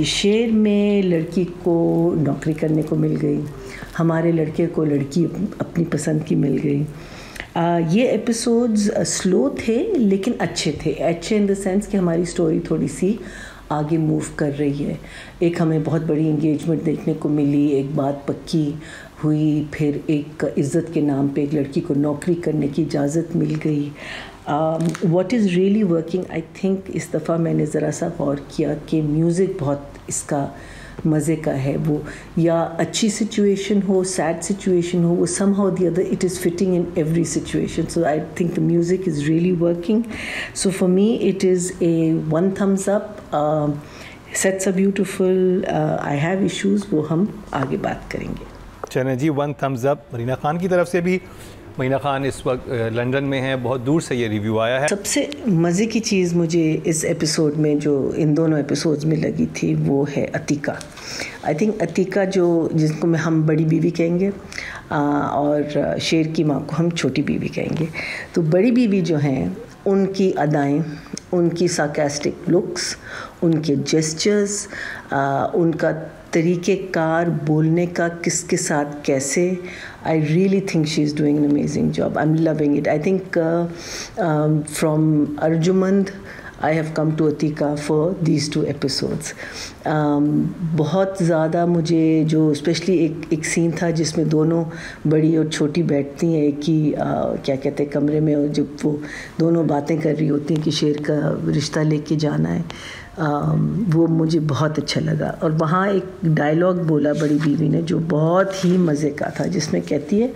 शेर में लड़की को नौकरी करने को मिल गई, हमारे लड़के को लड़की अपनी पसंद की मिल गई। ये एपिसोड्स स्लो थे लेकिन अच्छे इन द सेंस कि हमारी स्टोरी थोड़ी सी आगे मूव कर रही है। एक हमें बहुत बड़ी एंगेजमेंट देखने को मिली, एक बात पक्की हुई, फिर एक इज़्ज़त के नाम पे एक लड़की को नौकरी करने की इजाज़त मिल गई। What is really working, I think इस दफ़ा मैंने ज़रा सा गौर किया कि म्यूज़िक बहुत इसका मज़े का है। वो या अच्छी सिचुएशन हो, सैड सिचुएशन हो, वो somehow the other it is fitting in every situation. So I think the music is really working. So for me it is a 1 thumbs up. Sets are beautiful. I have issues, वो हम आगे बात करेंगे। चलें जी, 1 thumbs up Marina Khan की तरफ से भी। मरीना खान इस वक्त लंदन में है, बहुत दूर से ये रिव्यू आया है। सबसे मज़े की चीज़ मुझे इस एपिसोड में जो इन दोनों एपिसोड्स में लगी थी वो है अतीका। आई थिंक अतीका जो जिसको हम बड़ी बीवी कहेंगे और शेर की माँ को हम छोटी बीवी कहेंगे। तो बड़ी बीवी जो हैं उनकी अदाएँ, उनकी सार्कास्टिक लुक्स, उनके जेस्चर्स, उनका तरीक़ेकार बोलने का किसके साथ कैसे, I really think she's doing an amazing job. I'm loving it. I think from Arjumand, I have come to Atika for these 2 episodes. बहुत ज़्यादा मुझे जो स्पेशली एक सीन था जिसमें दोनों बड़ी और छोटी बैठती हैं एक ही क्या कहते हैं कमरे में, और जब वो दोनों बातें कर रही होती हैं कि शेर का रिश्ता लेके जाना है, वो मुझे बहुत अच्छा लगा। और वहाँ एक डायलॉग बोला बड़ी बीवी ने जो बहुत ही मज़े का था, जिसमें कहती है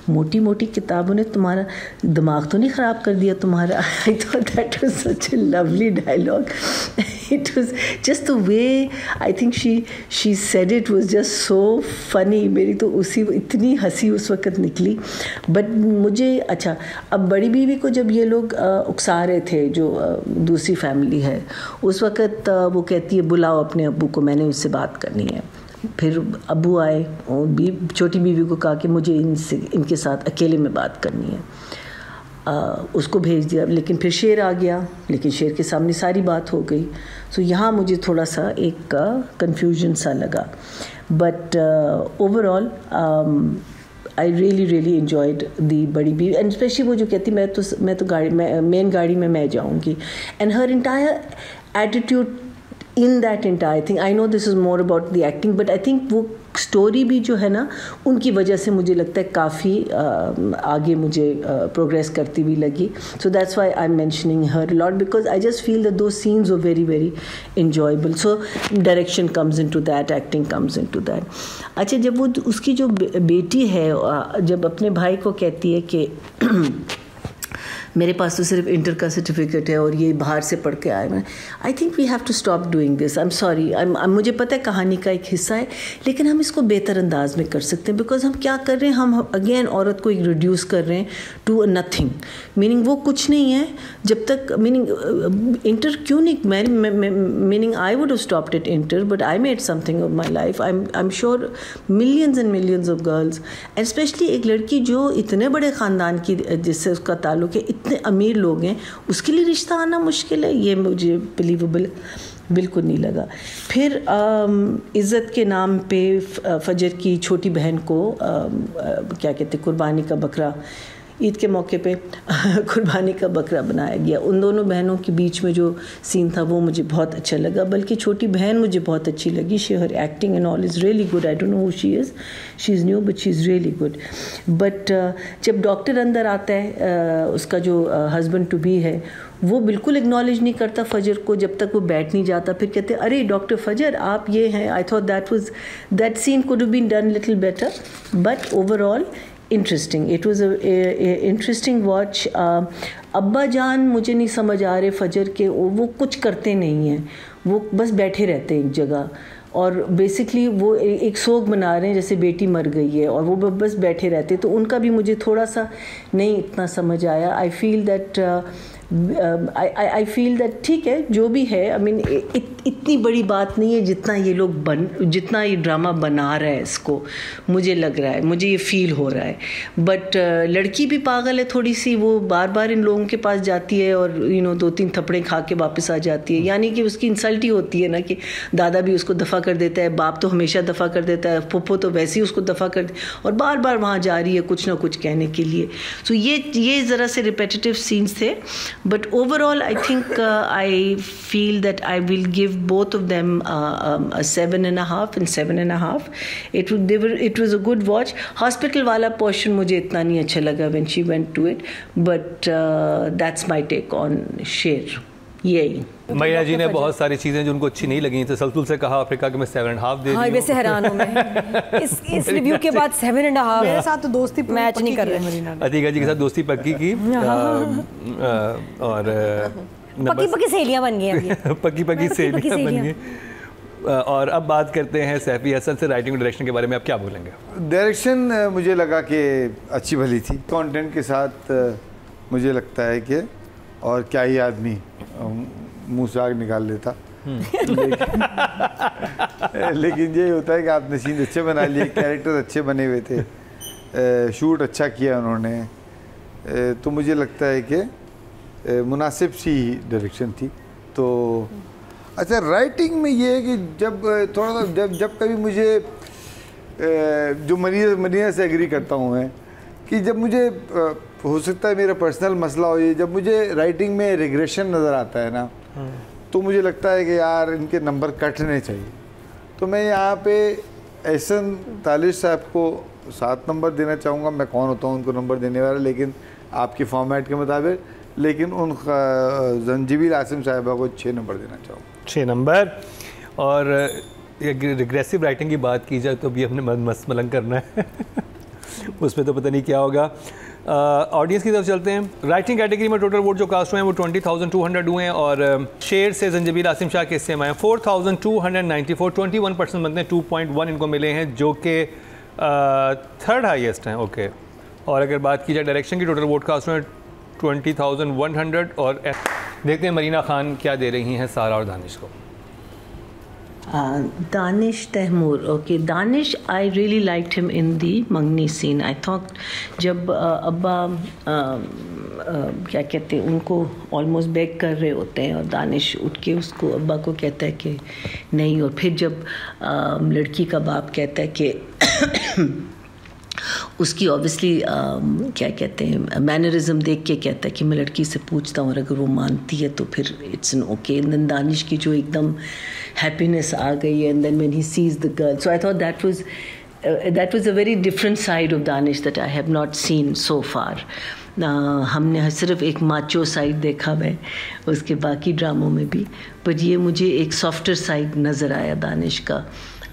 मोटी मोटी किताबों ने तुम्हारा दिमाग तो नहीं ख़राब कर दिया तुम्हारा। I thought that was such a lovely dialogue. It was just the way I think she said it was just so funny. मेरी तो उसी इतनी हंसी उस वक़्त निकली। बट मुझे अच्छा, अब बड़ी बीवी को जब ये लोग उकसा रहे थे जो दूसरी फैमिली है, उस वक़्त वो कहती है बुलाओ अपने अब्बू को, मैंने उससे बात करनी है। फिर अब्बू आए और छोटी बीवी को कहा कि मुझे इनके साथ अकेले में बात करनी है। उसको भेज दिया, लेकिन फिर शेर आ गया, लेकिन शेर के सामने सारी बात हो गई। सो यहाँ मुझे थोड़ा सा एक कन्फ्यूजन सा लगा। But overall I really enjoyed दी बड़ी बीवी, एंड स्पेशली वो जो कहती मैं तो गाड़ी में मेन गाड़ी में मैं जाऊँगी, and her entire attitude in that entire thing. I know this is more about the acting, but I think वो स्टोरी भी जो है ना उनकी वजह से मुझे लगता है काफ़ी आगे मुझे प्रोग्रेस करती हुई लगी। So that's why I am mentioning her lot, because I just feel that those scenes were very very enjoyable. So direction comes in to that, acting comes in to that. अच्छा, जब वो उसकी जो बेटी है जब अपने भाई को कहती है कि मेरे पास तो सिर्फ इंटर का सर्टिफिकेट है और ये बाहर से पढ़ के आए हैं, I think we have to stop doing this. I am sorry, मुझे पता है कहानी का एक हिस्सा है, लेकिन हम इसको बेहतर अंदाज में कर सकते हैं। बिकॉज हम क्या कर रहे हैं, हम अगेन औरत को एक रिड्यूस कर रहे हैं टू नथिंग, मीनिंग वो कुछ नहीं है जब तक, मीनिंग इंटर क्यों नहीं, meaning I would have stopped it inter, but I made something of my life. I am sure millions and millions of girls, and specially एक लड़की जो इतने बड़े ख़ानदान की जिससे उसका ताल्लुक है, इतने अमीर लोग हैं, उसके लिए रिश्ता आना मुश्किल है, ये मुझे बिलीवेबल बिल्कुल नहीं लगा। फिर इज़्ज़त के नाम पे फजर की छोटी बहन को क्या कहते कुर्बानी का बकरा, ईद के मौके पे कुर्बानी का बकरा बनाया गया। उन दोनों बहनों के बीच में जो सीन था वो मुझे बहुत अच्छा लगा, बल्कि छोटी बहन मुझे बहुत अच्छी लगी। She her acting and all is really good. I don't know who she is new but she is really good. But जब डॉक्टर अंदर आता है, उसका जो हस्बैंड टू बी है, वो बिल्कुल एक्नॉलेज नहीं करता फजर को जब तक वो बैठ नहीं जाता। फिर कहते अरे डॉक्टर फजर आप ये हैं। I thought that scene could have been done little better, but overall interesting. It was interesting watch. अब्बा जान मुझे नहीं समझ आ रहे फजर के, वो कुछ करते नहीं हैं, वो बस बैठे रहते हैं एक जगह, और बेसिकली वो एक सोग मना रहे हैं जैसे बेटी मर गई है, और वो बस बैठे रहते, तो उनका भी मुझे थोड़ा सा नहीं इतना समझ आया। I feel that I feel that ठीक है जो भी है, आई मीन इतनी बड़ी बात नहीं है जितना ये ड्रामा बना रहा है इसको, मुझे लग रहा है, मुझे ये फील हो रहा है। बट लड़की भी पागल है थोड़ी सी, वो बार बार इन लोगों के पास जाती है और 2-3 थप्पड़े खा के वापस आ जाती है, यानी कि उसकी इंसल्ट ही होती है ना कि दादा भी उसको दफ़ा कर देता है, बाप तो हमेशा दफ़ा कर देता है, फुफ्फो तो वैसे ही उसको दफ़ा कर और बार बार वहाँ जा रही है कुछ ना कुछ कहने के लिए। सो ये ज़रा से रिपीटेटिव सीन्स थे, but overall I think I feel that I will give both of them a 7.5 and 7.5. It was a good watch. Hospital वाला portion मुझे इतना नहीं अच्छा लगा when she went to it, but that's my take on शेर। यही मैया जी ने बहुत सारी चीज़ें जो उनको अच्छी नहीं लगी, तसलसल से कहा अफ्रीका कि मैं 7.5 दे रही हूं। वैसे हैरान हूं मैं इस रिव्यू के बाद 7.5 मेरे साथ तो दोस्ती मैच नहीं कर रहे। अतीका जी के साथ दोस्ती पक्की की और पक्की सहेलियां बन गई अभी पक्की सहेलियां बन गई। और अब बात करते हैं सैफी हसन से, राइटिंग और डायरेक्शन के बारे में आप क्या बोलेंगे? डायरेक्शन मुझे लगा कि अच्छी भली थी, कंटेंट के साथ मुझे लगता है कि और क्या ही आदमी मुँह से आग निकाल लेता लेकिन ये होता है कि आपने सीन अच्छे बना लिए, कैरेक्टर अच्छे बने हुए थे, शूट अच्छा किया उन्होंने, तो मुझे लगता है कि मुनासिब सी डायरेक्शन थी। तो अच्छा, राइटिंग में ये है कि जब थोड़ा सा जब कभी मुझे जो मरीना से एग्री करता हूँ मैं कि जब मुझे हो सकता है मेरा पर्सनल मसला हो, ये जब मुझे राइटिंग में रिग्रेशन नज़र आता है ना, तो मुझे लगता है कि यार इनके नंबर कटने चाहिए। तो मैं यहाँ पे एहसन तालिश साहब को 7 नंबर देना चाहूँगा। मैं कौन होता हूँ उनको नंबर देने वाला, लेकिन आपके फॉर्मेट के मुताबिक, लेकिन उन जंजीबिल आसिम साहिबा को 6 नंबर देना चाहूँगा। 6 नंबर। और रिग्रेसिव राइटिंग की बात की जाए तो अभी हमने मस्त मलंग करना है उसमें तो पता नहीं क्या होगा। ऑडियंस की तरफ चलते हैं। राइटिंग कैटेगरी में टोटल वोट जो कास्ट हुए हैं वो 20,200 हुए हैं और शेर से जंजीबिल आसिम शाह के हिस्से में 4,294, 21% बनते हैं, 2.1 इनको मिले हैं जो कि 3rd हाईएस्ट हैं। ओके, और अगर बात की जाए डायरेक्शन की टोटल वोट कास्ट हुए 20,100 और देखते हैं मरीना खान क्या दे रही हैं सारा और दानिश को। Danish Tehmoor, okay, Danish, I really liked him in the Mangni scene. I thought जब अब्बा क्या कहते हैं उनको ऑलमोस्ट बेग कर रहे होते हैं और दानिश उठ के उसको अब्बा को कहता है कि नहीं, और फिर जब लड़की का बाप कहता है कि उसकी ऑब्वियसली क्या कहते हैं मैनरिज्म देख के कहता है कि मैं लड़की से पूछता हूँ और अगर वो मानती है तो फिर it's an okay. And then Danish की जो एकदम हैप्पीनेस आ गई है and then when he sees the girl, so I thought that was a very different side of Danish that I have not seen so far. हमने सिर्फ एक macho side देखा है उसके बाकी ड्रामों में भी, पर ये मुझे एक सॉफ्टर साइड नज़र आया दानिश का।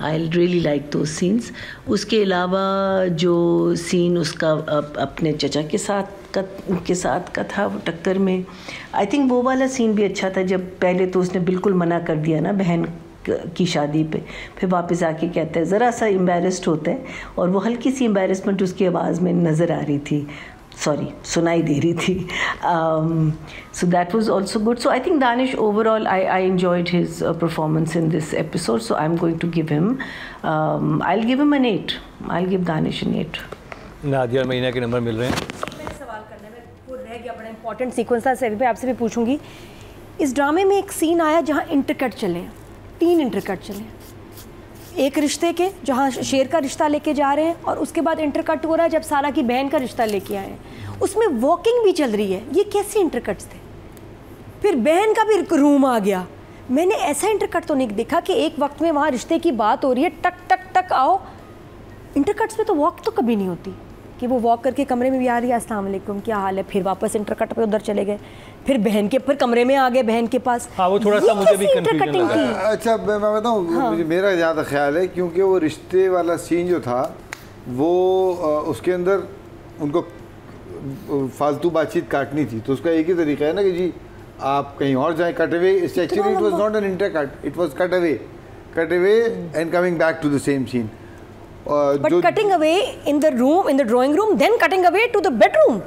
आई रियली लाइक दो सीन्स। उसके अलावा जो सीन उसका अपने चचा के साथ का था वो टक्कर में, आई थिंक वो वाला सीन भी अच्छा था। जब पहले तो उसने बिल्कुल मना कर दिया ना बहन की शादी पे, फिर वापस आके कहता है, ज़रा सा एम्बैरेस्ड होता है और वो हल्की सी एम्बैरेसमेंट उसकी आवाज़ में नज़र आ रही थी, सुनाई दे रही थी। So that was also good. So I think Danish overall, I enjoyed his performance in this episode. So I'm going to give him, I'll give him an 8. I'll give Danish an 8. Nadia और महीना के number मिल रहे हैं। मैंने सवाल करना है, वो रह गया बड़ा इंपॉर्टेंट सीक्वेंस था, सभी पे आपसे भी पूछूंगी। इस ड्रामे में एक सीन आया जहाँ इंटरकट चले हैं, 3 इंटरकट चले हैं। एक रिश्ते के जहाँ शेर का रिश्ता लेके जा रहे हैं और उसके बाद इंटरकट हो रहा है जब सारा की बहन का रिश्ता लेके आए हैं, उसमें वॉकिंग भी चल रही है। ये कैसे इंटरकट्स थे? फिर बहन का भी रूम आ गया। मैंने ऐसा इंटरकट तो नहीं देखा कि एक वक्त में वहाँ रिश्ते की बात हो रही है, टक टक टक आओ। इंटरकट्स में तो वॉक तो कभी नहीं होती कि वो वॉक करके कमरे में भी आ रही है, अस्सलाम वालेकुम क्या हाल है, फिर वापस इंटरकट पे उधर चले गए, फिर बहन के फिर कमरे में आ गए बहन के पास। हाँ, वो थोड़ा सा मुझे भी कंफ्यूजन लगा। अच्छा मैं बताऊँ, हाँ। मेरा ज़्यादा ख्याल है क्योंकि वो रिश्ते वाला सीन जो था वो उसके अंदर उनको फालतू बातचीत काटनी थी, तो उसका एक ही तरीका है ना कि जी आप कहीं और जाएं, cut away. Actually it was not an intercut, it was cut away and coming back to the same scene. But cutting away in the room, in the drawing room, then cutting away to the bedroom.